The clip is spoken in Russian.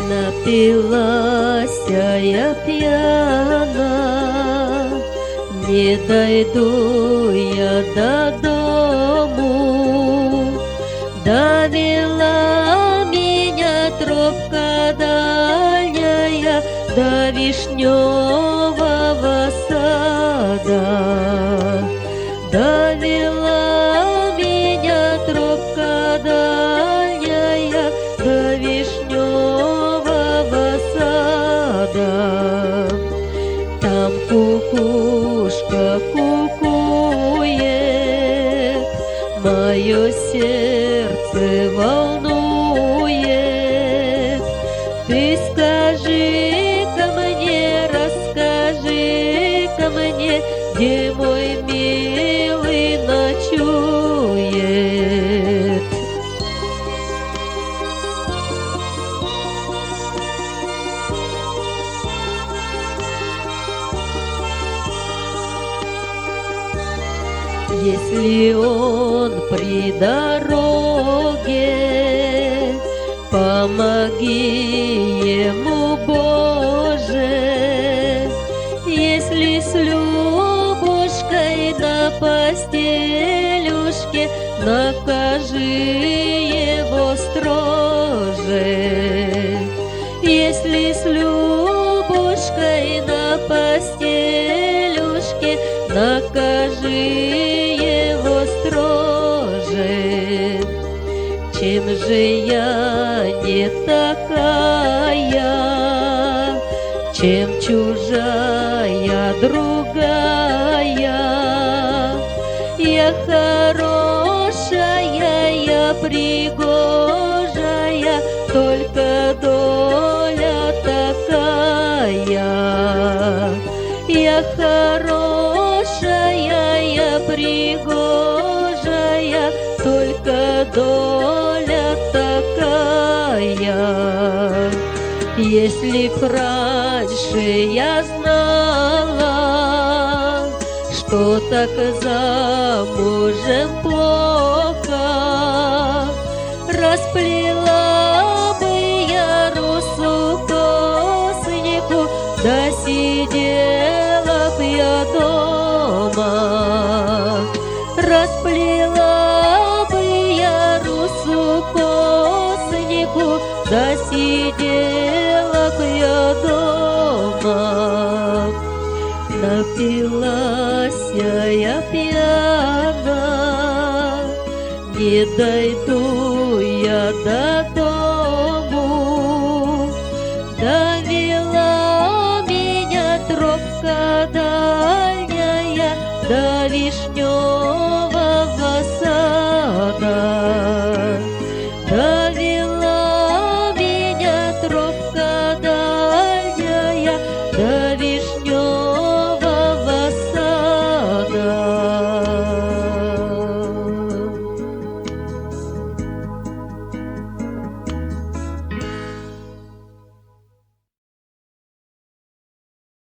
Напилась я пьяна, не дойду я до дому. Довела меня тропка дальняя до вишневого сада. Довела меня тропка дальняя до вишневого сада. Там кукушка кукует, мое сердце волнует. Ты скажи-ка мне, расскажи-ка мне, где мой милый ночует. Если он при дороге, помоги ему, Боже. Если с Любушкой на постелюшке, накажи его строже. Если с Любушкой на постелюшке, накажи его строже. Чем же я не такая, чем чужая другая? Я хорошая, я пригожая, только доля такая. Я хорошая, я пригожая, только доля такая. Если б раньше я знала, что так замужем плохо, расплела бы я росу коснику, да сидела б я дома. Расплела бы я росу коснику, да сидела б я дома. Напилась я пьяна, не дойду я до дому. Довела меня тропка дальняя до вишни